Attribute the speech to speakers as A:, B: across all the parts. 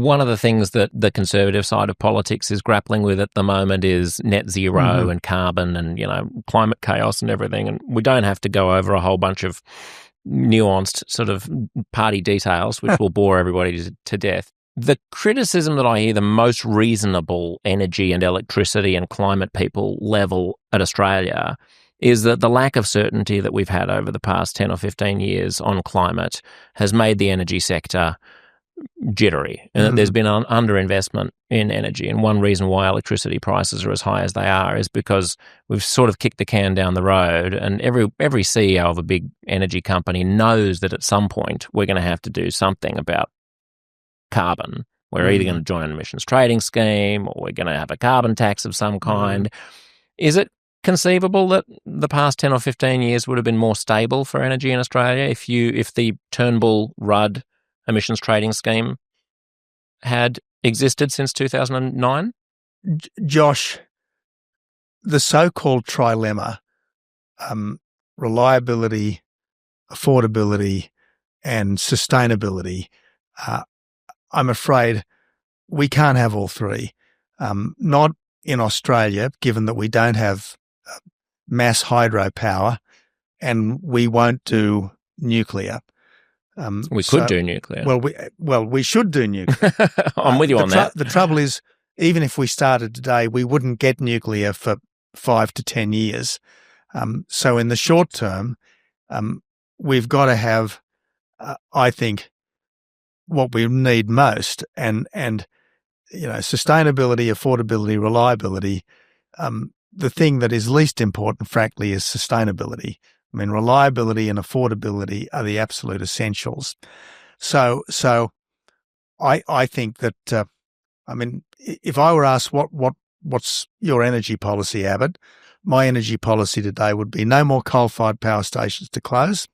A: one of the things that the conservative side of politics is grappling with at the moment is net zero and carbon and, climate chaos and everything. And we don't have to go over a whole bunch of nuanced sort of party details, which will bore everybody to death. The criticism that I hear the most reasonable energy and electricity and climate people level at Australia is that the lack of certainty that we've had over the past 10 or 15 years on climate has made the energy sector jittery, and that there's been an underinvestment in energy. And one reason why electricity prices are as high as they are is because we've sort of kicked the can down the road, and every CEO of a big energy company knows that at some point we're going to have to do something about carbon. We're either going to join an emissions trading scheme, or we're going to have a carbon tax of some kind. Is it conceivable that the past 10 or 15 years would have been more stable for energy in Australia if the Turnbull-Rudd emissions trading scheme had existed since 2009?
B: Josh, the so-called trilemma, reliability, affordability, and sustainability, I'm afraid we can't have all three. Not in Australia, given that we don't have mass hydropower, and we won't do nuclear.
A: We could do nuclear.
B: We should do nuclear.
A: I'm with you on that.
B: The trouble is, even if we started today, we wouldn't get nuclear for 5 to 10 years. So in the short term, we've got to have, I think, what we need most, and sustainability, affordability, reliability. The thing that is least important, frankly, is sustainability. I mean, reliability and affordability are the absolute essentials. So I think that, if I were asked what's your energy policy, Abbott, my energy policy today would be no more coal-fired power stations to close,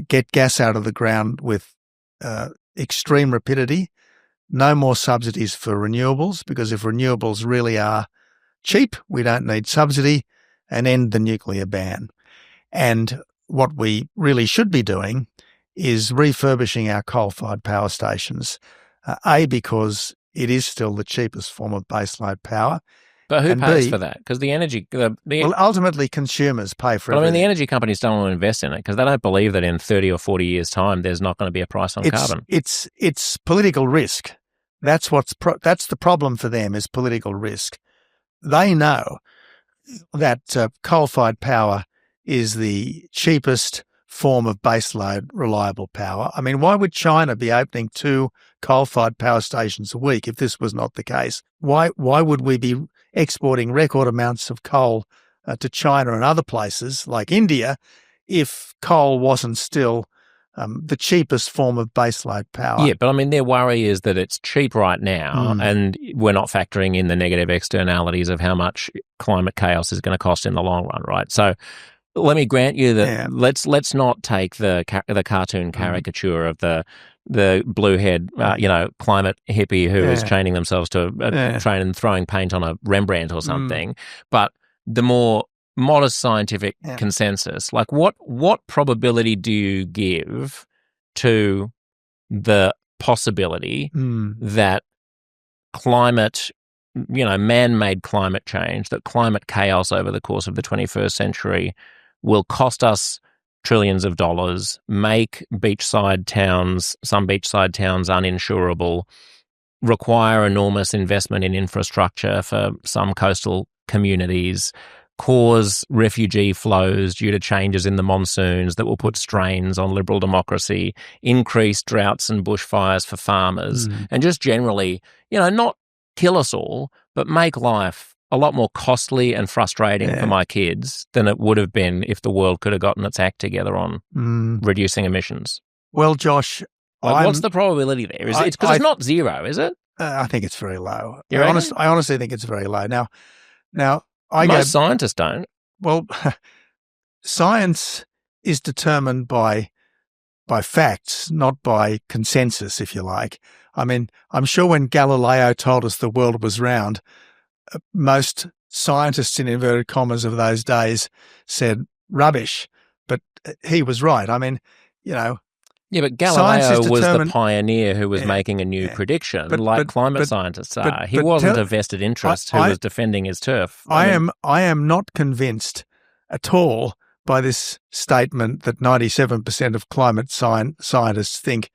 B: get gas out of the ground with extreme rapidity, no more subsidies for renewables, because if renewables really are cheap, we don't need subsidy, and end the nuclear ban. And what we really should be doing is refurbishing our coal-fired power stations, because it is still the cheapest form of baseload power.
A: But who pays for that? Because the energy...
B: well, ultimately, consumers pay for everything.
A: The energy companies don't want to invest in it because they don't believe that in 30 or 40 years' time there's not going to be a price on carbon.
B: It's political risk. That's the problem for them, is political risk. They know that coal-fired power is the cheapest form of baseload reliable power. I mean, why would China be opening 2 coal-fired power stations a week if this was not the case? Why would we be exporting record amounts of coal to China and other places like India if coal wasn't still the cheapest form of baseload power?
A: Yeah, but their worry is that it's cheap right now and we're not factoring in the negative externalities of how much climate chaos is going to cost in the long run, right? So let me grant you that let's not take the cartoon caricature of the blue-haired, climate hippie who is chaining themselves to a train and throwing paint on a Rembrandt or something, but the more modest scientific consensus. Like, what probability do you give to the possibility that climate, man-made climate change, that climate chaos over the course of the 21st century will cost us trillions of dollars, make some beachside towns uninsurable, require enormous investment in infrastructure for some coastal communities, cause refugee flows due to changes in the monsoons that will put strains on liberal democracy, increase droughts and bushfires for farmers, and just generally, not kill us all, but make life a lot more costly and frustrating for my kids than it would have been if the world could have gotten its act together on reducing emissions.
B: Well, Josh,
A: what's the probability there? It's because it's not zero, is it?
B: I think it's very low. I honestly think it's very low. Now,
A: most scientists don't.
B: Well, science is determined by facts, not by consensus, if you like. I mean, I'm sure when Galileo told us the world was round, most scientists in inverted commas of those days said rubbish, but he was right. I mean,
A: Yeah, but
B: Science is
A: Galileo was the
B: determined-
A: pioneer who was
B: Yeah,
A: making a new
B: yeah.
A: prediction,
B: But-
A: like
B: but-
A: climate
B: but-
A: scientists
B: but-
A: are. He
B: but
A: wasn't
B: tell-
A: a vested interest who
B: I-
A: was defending his turf.
B: I am not convinced at all by this statement that 97% of climate scientists think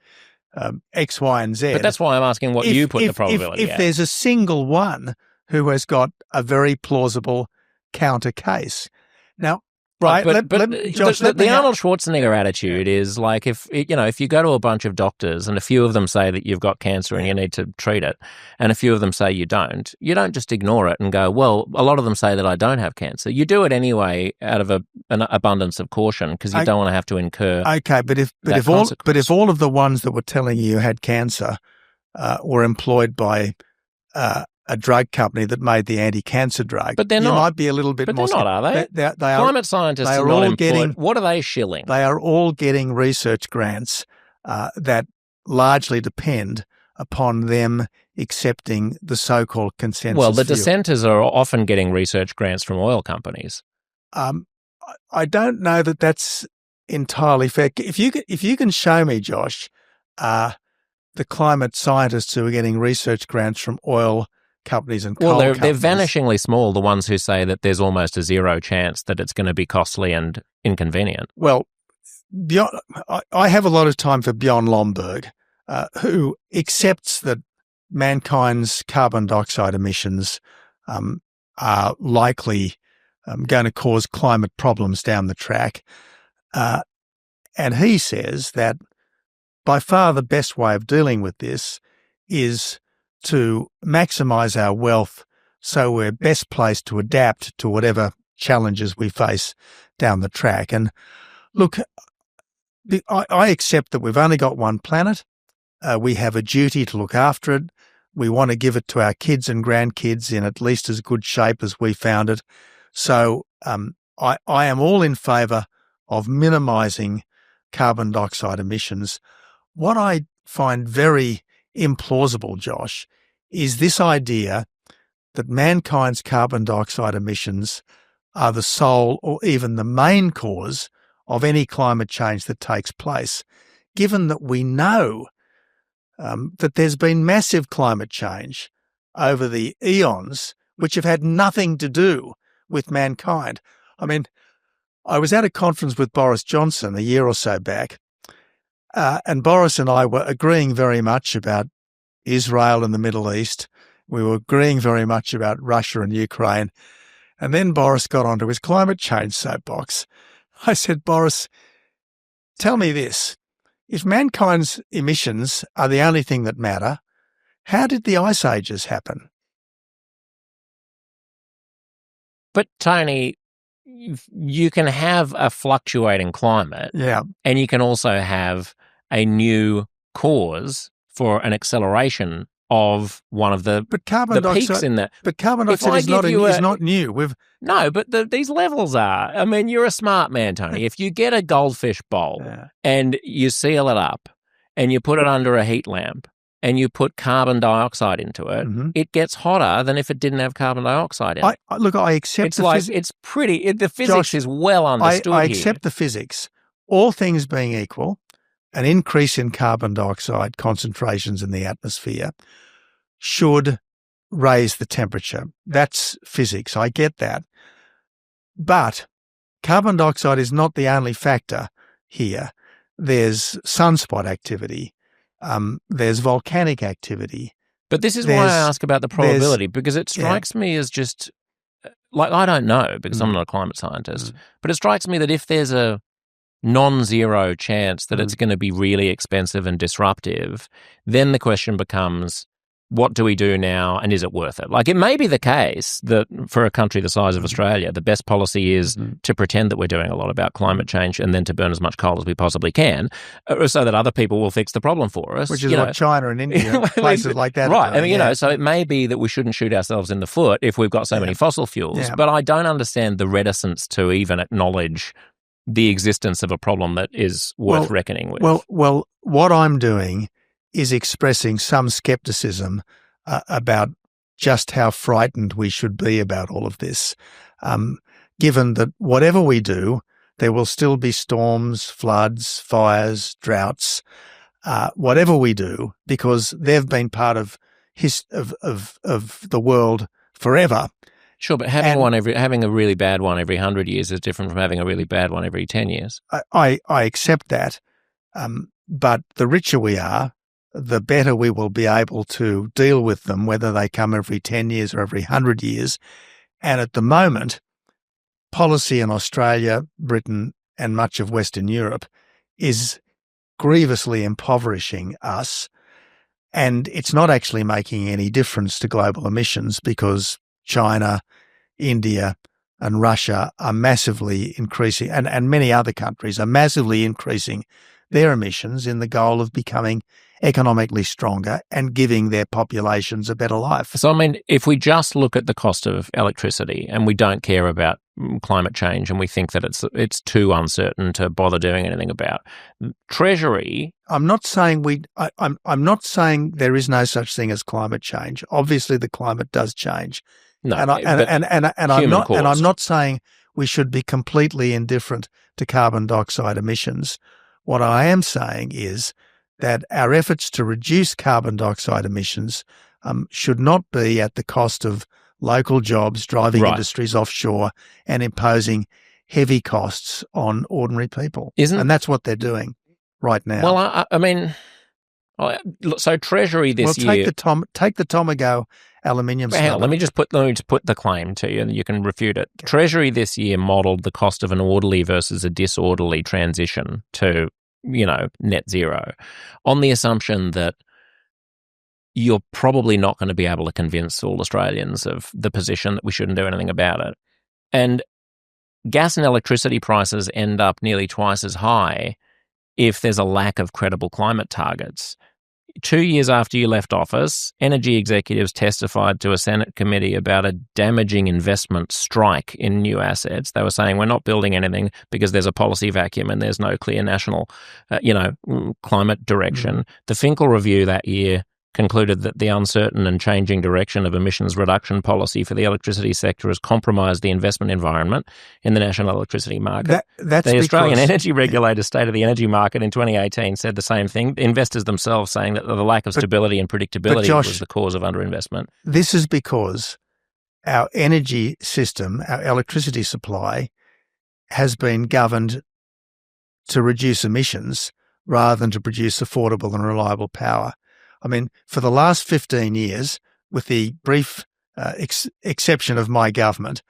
B: X, Y, and Z.
A: But that's why I'm asking what you put the probability
B: if
A: at.
B: there's a single one who has got a very plausible counter case. Now, right, Josh,
A: the Arnold Schwarzenegger attitude is like if you go to a bunch of doctors and a few of them say that you've got cancer and you need to treat it, and a few of them say you don't just ignore it and go, well, a lot of them say that I don't have cancer. You do it anyway out of an abundance of caution because you don't want to have to incur.
B: Okay, but if all of the ones that were telling you had cancer were employed by a drug company that made the anti-cancer drug,
A: but they're
B: you
A: not.
B: might be a little bit
A: but
B: more.
A: They're not, are they?
B: They are.
A: Climate scientists
B: they
A: are
B: are
A: not
B: all
A: employed.
B: getting.
A: What are they shilling?
B: They are all getting research grants that largely depend upon them accepting the so-called consensus.
A: Well, the
B: view.
A: dissenters are often getting research grants from oil companies.
B: I don't know that that's entirely fair. If you can show me, Josh, the climate scientists who are getting research grants from oil companies and coal companies.
A: They're vanishingly small, the ones who say that there's almost a zero chance that it's going to be costly and inconvenient.
B: Well, I have a lot of time for Bjorn Lomborg, who accepts that mankind's carbon dioxide emissions are likely going to cause climate problems down the track. And he says that by far the best way of dealing with this is to maximize our wealth so we're best placed to adapt to whatever challenges we face down the track. And look, I accept that we've only got one planet. We have a duty to look after it. We want to give it to our kids and grandkids in at least as good shape as we found it. So I am all in favour of minimising carbon dioxide emissions. What I find very implausible, Josh, is this idea that mankind's carbon dioxide emissions are the sole or even the main cause of any climate change that takes place, given that we know that there's been massive climate change over the eons which have had nothing to do with mankind. I mean, I was at a conference with Boris Johnson a year or so back, and Boris and I were agreeing very much about Israel and the Middle East. We were agreeing very much about Russia and Ukraine. And then Boris got onto his climate change soapbox. I said, Boris, tell me this. If mankind's emissions are the only thing that matter, how did the ice ages happen?
A: But, Tony, you can have a fluctuating climate, and you can also have a new cause for an acceleration of one of the peaks in that.
B: But carbon dioxide is not new.
A: No, but these levels are. I mean, you're a smart man, Tony. If you get a goldfish bowl and you seal it up and you put it under a heat lamp and you put carbon dioxide into it, it gets hotter than if it didn't have carbon dioxide in it.
B: I accept
A: the physics
B: Josh,
A: is well understood
B: I accept the physics. All things being equal, an increase in carbon dioxide concentrations in the atmosphere should raise the temperature. That's physics. I get that. But carbon dioxide is not the only factor here. There's sunspot activity. There's volcanic activity.
A: But this is why I ask about the probability, because it strikes me as just, like, I don't know because I'm not a climate scientist, but it strikes me that if there's a non-zero chance that it's going to be really expensive and disruptive, then the question becomes, what do we do now and is it worth it? Like, it may be the case that for a country the size of Australia, the best policy is to pretend that we're doing a lot about climate change and then to burn as much coal as we possibly can so that other people will fix the problem for us.
B: Which is what China and India, places like that.
A: Right. I mean, so it may be that we shouldn't shoot ourselves in the foot if we've got so many fossil fuels, but I don't understand the reticence to even acknowledge the existence of a problem that is worth reckoning with.
B: Well, what I'm doing is expressing some skepticism about just how frightened we should be about all of this, given that whatever we do, There will still be storms, floods, fires, droughts, whatever we do, because they've been part of the world forever.
A: Sure, but having a really bad one every 100 years is different from having a really bad one every 10 years.
B: I accept that, but the richer we are, the better we will be able to deal with them, whether they come every 10 years or every 100 years. And at the moment, policy in Australia, Britain, and much of Western Europe is grievously impoverishing us. And it's not actually making any difference to global emissions because China, India, and Russia are massively increasing, and many other countries are massively increasing their emissions in the goal of becoming economically stronger and giving their populations a better life.
A: So, I mean, if we just look at the cost of electricity and we don't care about climate change and we think that it's too uncertain to bother doing anything about, Treasury...
B: I'm not saying I'm not saying there is no such thing as climate change. Obviously, the climate does change.
A: No,
B: I'm not saying we should be completely indifferent to carbon dioxide emissions. What I am saying is that our efforts to reduce carbon dioxide emissions should not be at the cost of local jobs, driving industries offshore, and imposing heavy costs on ordinary people. And that's what they're doing right now.
A: Well, I mean, so Treasury this year...
B: Take the Tomago aluminium smelter.
A: Let me just put the claim to you and you can refute it. Okay. Treasury this year modelled the cost of an orderly versus a disorderly transition to, net zero on the assumption that you're probably not going to be able to convince all Australians of the position that we shouldn't do anything about it. And gas and electricity prices end up nearly twice as high if there's a lack of credible climate targets. 2 years after you left office, energy executives testified to a Senate committee about a damaging investment strike in new assets. They were saying, we're not building anything because there's a policy vacuum and there's no clear national, climate direction. Mm. The Finkel review that year concluded that the uncertain and changing direction of emissions reduction policy for the electricity sector has compromised the investment environment in the national electricity market. The Australian Energy Regulator's State of the Energy Market in 2018 said the same thing. Investors themselves saying that the lack of stability and predictability was the cause of underinvestment.
B: This is because our energy system, our electricity supply, has been governed to reduce emissions rather than to produce affordable and reliable power. I mean, for the last 15 years, with the brief exception of my government,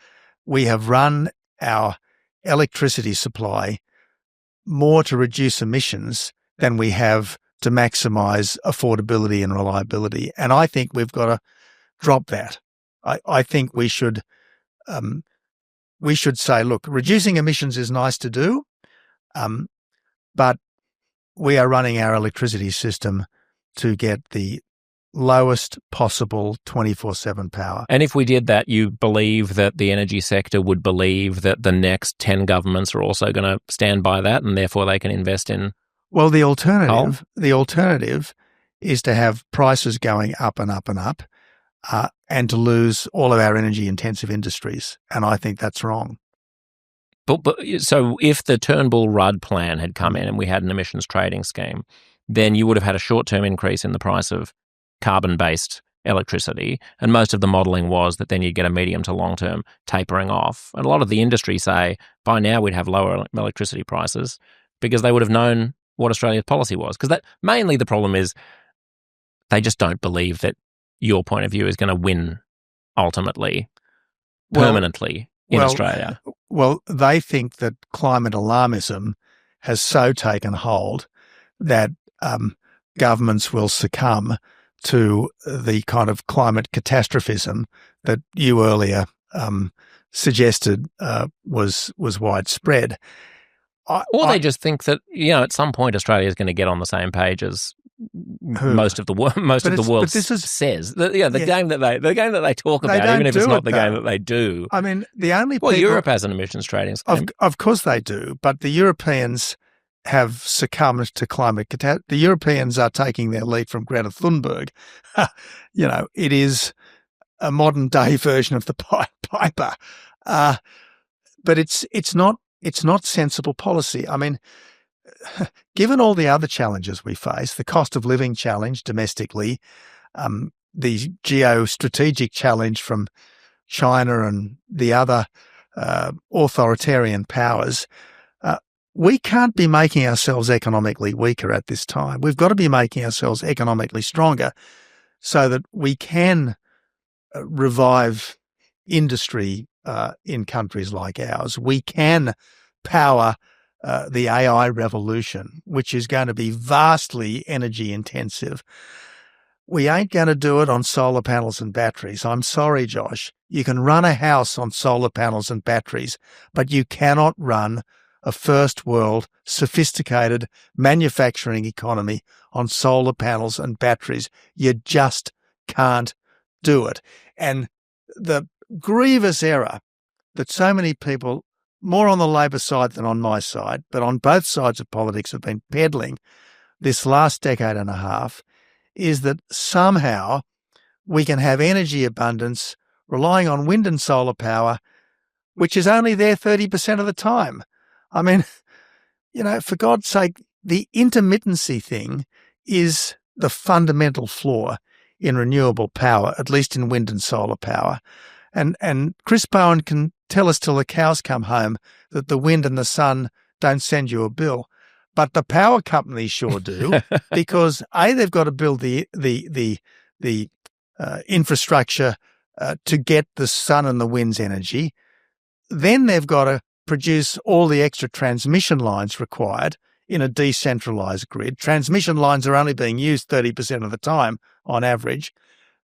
B: we have run our electricity supply more to reduce emissions than we have to maximise affordability and reliability. And I think we've got to drop that. I think we should say, look, reducing emissions is nice to do, but we are running our electricity system to get the lowest possible 24/7 power.
A: And if we did that, you believe that the energy sector would believe that the next 10 governments are also going to stand by that and therefore they can invest in
B: Well, the alternative is to have prices going up and up and up and to lose all of our energy-intensive industries. And I think that's wrong.
A: But so if the Turnbull-Rudd plan had come in and we had an emissions trading scheme, then you would have had a short-term increase in the price of carbon-based electricity. And most of the modelling was that then you'd get a medium to long-term tapering off. And a lot of the industry say by now we'd have lower electricity prices because they would have known what Australia's policy was. Because mainly the problem is they just don't believe that your point of view is going to win ultimately, permanently in Australia.
B: Well, they think that climate alarmism has so taken hold that governments will succumb to the kind of climate catastrophism that you earlier suggested was widespread.
A: They just think that at some point Australia is going to get on the same page as most of the world says. The game that they talk about, even if it's not the game that they do.
B: I mean,
A: Europe has an emissions trading scheme.
B: Of course they do, but the Europeans have succumbed to climate catastrophe. The Europeans are taking their lead from Greta Thunberg. It is a modern day version of the Piper. But it's not it's not sensible policy. I mean, given all the other challenges we face, the cost of living challenge domestically, the geostrategic challenge from China and the other authoritarian powers, we can't be making ourselves economically weaker at this time. We've got to be making ourselves economically stronger so that we can revive industry in countries like ours. We can power the AI revolution, which is going to be vastly energy intensive. We ain't going to do it on solar panels and batteries. I'm sorry, Josh. You can run a house on solar panels and batteries, but you cannot run a first world, sophisticated manufacturing economy on solar panels and batteries. You just can't do it. And the grievous error that so many people, more on the Labor side than on my side, but on both sides of politics, have been peddling this last decade and a half, is that somehow we can have energy abundance relying on wind and solar power, which is only there 30% of the time. I mean, for God's sake, the intermittency thing is the fundamental flaw in renewable power, at least in wind and solar power. And Chris Bowen can tell us till the cows come home that the wind and the sun don't send you a bill. But the power companies sure do, because they've got to build the infrastructure to get the sun and the wind's energy. Then they've got to produce all the extra transmission lines required in a decentralized grid. Transmission lines are only being used 30% of the time on average.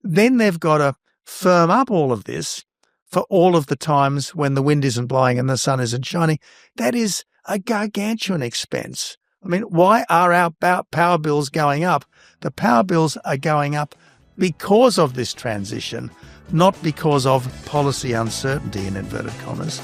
B: Then they've got to firm up all of this for all of the times when the wind isn't blowing and the sun isn't shining. That is a gargantuan expense. I mean, why are our power bills going up? The power bills are going up because of this transition, not because of policy uncertainty, in inverted commas.